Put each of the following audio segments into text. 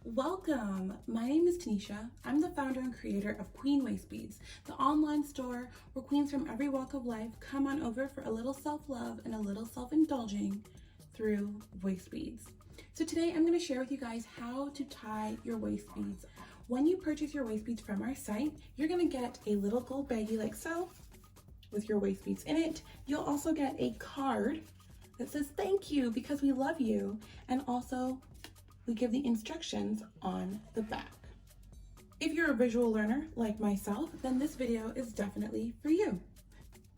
Welcome! My name is TANESHA. I'm the founder and creator of Queen Waist Beads, the online store where queens from every walk of life come on over for a little self-love and a little self-indulging through waist beads. So today I'm going to share with you guys how to tie your waist beads. When you purchase your waist beads from our site, you're going to get a little gold baggie like so with your waist beads in it. You'll also get a card that says thank you because we love you, and also we give the instructions on the back. If you're a visual learner like myself, then this video is definitely for you.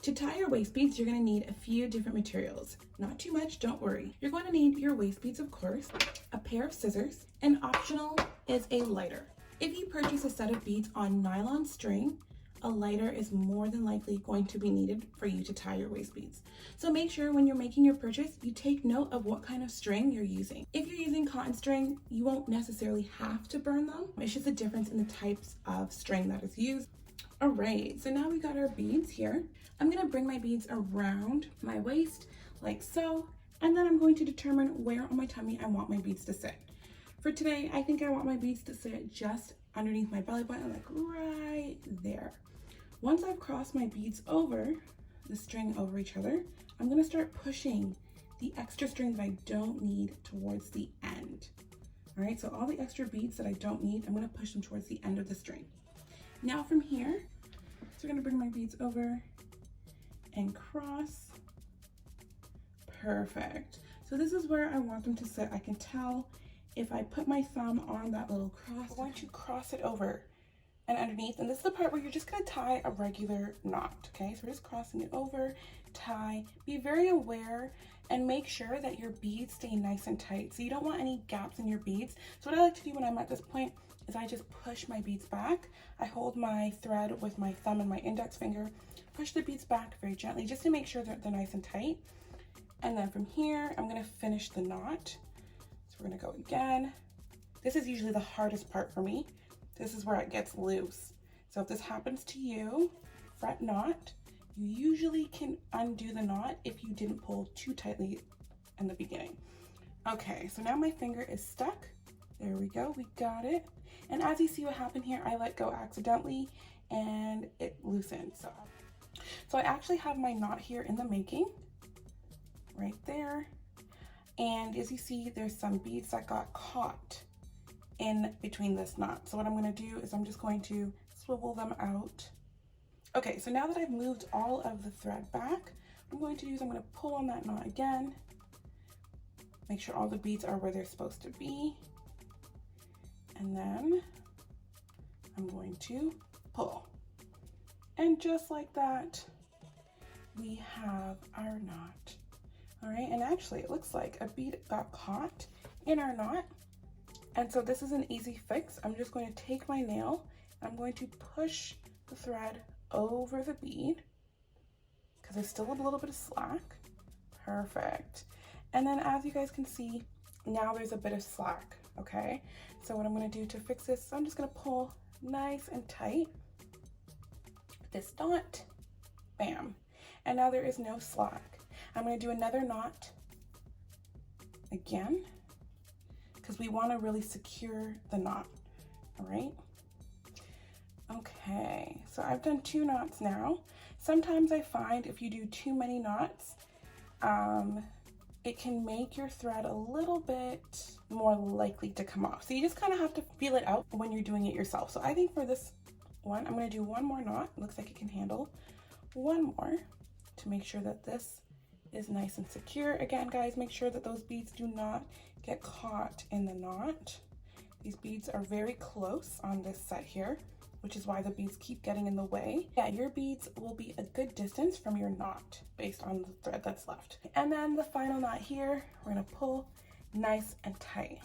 To tie your waist beads, you're going to need a few different materials. Not too much, don't worry. You're going to need your waist beads, of course, a pair of scissors, and optional is a lighter. If you purchase a set of beads on nylon string, a lighter is more than likely going to be needed for you to tie your waist beads. So make sure when you're making your purchase, you take note of what kind of string you're using. If you're using cotton string, you won't necessarily have to burn them. It's just a difference in the types of string that is used. All right, so now we got our beads here. I'm gonna bring my beads around my waist like so, and then I'm going to determine where on my tummy I want my beads to sit. For today, I think I want my beads to sit just underneath my belly button, like right there. Once I've crossed my beads over, the string over each other, I'm gonna start pushing the extra string that I don't need towards the end. All right, so all the extra beads that I don't need, I'm gonna push them towards the end of the string. Now from here, so we're gonna bring my beads over and cross. Perfect. So this is where I want them to sit. I can tell if I put my thumb on that little cross. I'm going to cross it over and underneath, and this is the part where you're just going to tie a regular knot. Okay, so we're just crossing it over, tie. Be very aware and make sure that your beads stay nice and tight, so you don't want any gaps in your beads. So what I like to do when I'm at this point is I just push my beads back. I hold my thread with my thumb and my index finger, push the beads back very gently just to make sure that they're nice and tight. And then from here I'm going to finish the knot. So we're going to go again. This is usually the hardest part for me. This is where it gets loose. So if this happens to you, fret not. You usually can undo the knot if you didn't pull too tightly in the beginning. Okay, so now my finger is stuck. There we go, we got it. And as you see what happened here, I let go accidentally and it loosened. So I actually have my knot here in the making, right there. And as you see, there's some beads that got caught in between this knot. So what I'm going to do is I'm just going to swivel them out. Okay, so now that I've moved all of the thread back, what I'm going to do is I'm going to pull on that knot again, make sure all the beads are where they're supposed to be, and then I'm going to pull. And just like that, we have our knot. All right, and actually it looks like a bead got caught in our knot. And so this is an easy fix. I'm just going to take my nail, I'm going to push the thread over the bead because there's still a little bit of slack. Perfect. And then as you guys can see, now there's a bit of slack, okay? So what I'm gonna do to fix this, I'm just gonna pull nice and tight this knot, bam. And now there is no slack. I'm gonna do another knot again, because we want to really secure the knot. All right. Okay, so I've done 2 knots now. Sometimes I find if you do too many knots, it can make your thread a little bit more likely to come off. So you just kind of have to feel it out when you're doing it yourself. So I think for this one, I'm going to do 1 more knot. It looks like it can handle 1 more to make sure that this is nice and secure. Again, guys, make sure that those beads do not get caught in the knot. These beads are very close on this set here, which is why the beads keep getting in the way. Yeah, your beads will be a good distance from your knot based on the thread that's left. And then the final knot here, we're gonna pull nice and tight.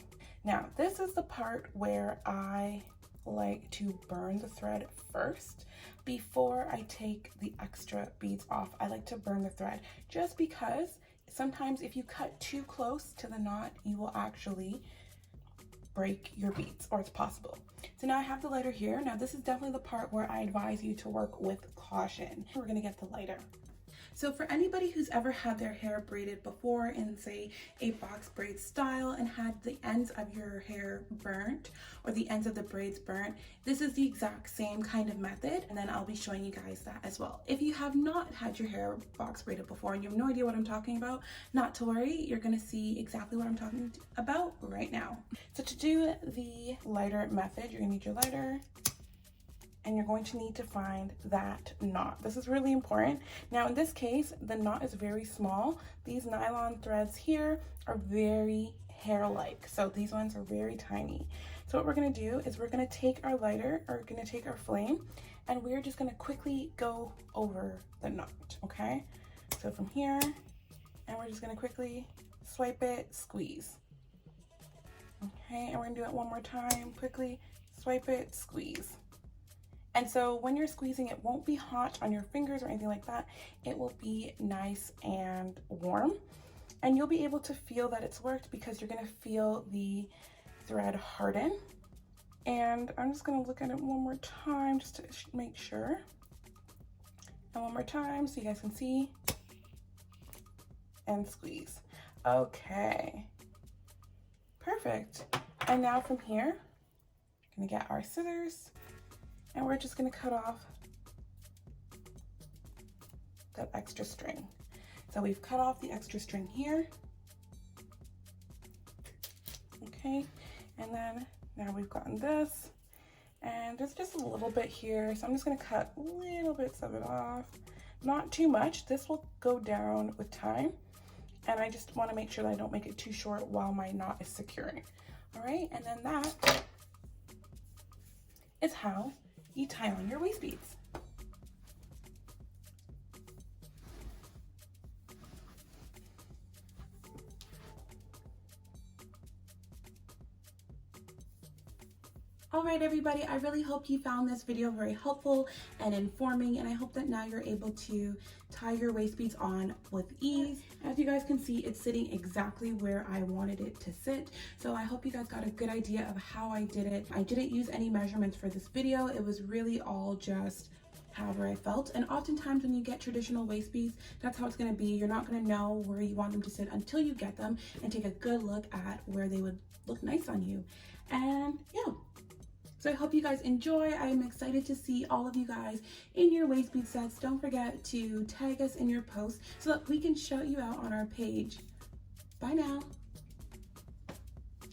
Now, this is the part where I like to burn the thread first before I take the extra beads off. I like to burn the thread just because sometimes if you cut too close to the knot, you will actually break your beads, or it's possible. So now I have the lighter here. Now this is definitely the part where I advise you to work with caution. We're gonna get the lighter. So for anybody who's ever had their hair braided before in, say, a box braid style and had the ends of your hair burnt or the ends of the braids burnt, this is the exact same kind of method, and then I'll be showing you guys that as well. If you have not had your hair box braided before and you have no idea what I'm talking about, not to worry, you're gonna see exactly what I'm talking about right now. So to do the lighter method, you're gonna need your lighter, and you're going to need to find that knot. This is really important. Now in this case, the knot is very small. These nylon threads here are very hair-like, so these ones are very tiny. So what we're gonna do is we're gonna take our lighter, or we're gonna take our flame, and we're just gonna quickly go over the knot, okay? So from here, and we're just gonna quickly swipe it, squeeze. Okay, and we're gonna do it one more time, quickly swipe it, squeeze. And so when you're squeezing, it won't be hot on your fingers or anything like that. It will be nice and warm. And you'll be able to feel that it's worked because you're gonna feel the thread harden. And I'm just gonna look at it one more time just to make sure. And one more time so you guys can see. And squeeze. Okay. Perfect. And now from here, we're gonna get our scissors. And we're just gonna cut off that extra string. So we've cut off the extra string here. Okay, and then now we've gotten this, and there's just a little bit here. So I'm just gonna cut little bits of it off. Not too much, this will go down with time. And I just wanna make sure that I don't make it too short while my knot is securing. All right, and then that is how you tie on your waist beads. All right, everybody, I really hope you found this video very helpful and informing, and I hope that now you're able to tie your waist beads on with ease. As you guys can see, it's sitting exactly where I wanted it to sit. So I hope you guys got a good idea of how I did it. I didn't use any measurements for this video. It was really all just however I felt. And oftentimes when you get traditional waist beads, that's how it's gonna be. You're not gonna know where you want them to sit until you get them and take a good look at where they would look nice on you. And yeah. So I hope you guys enjoy. I'm excited to see all of you guys in your waist bead sets. Don't forget to tag us in your posts so that we can shout you out on our page. Bye now.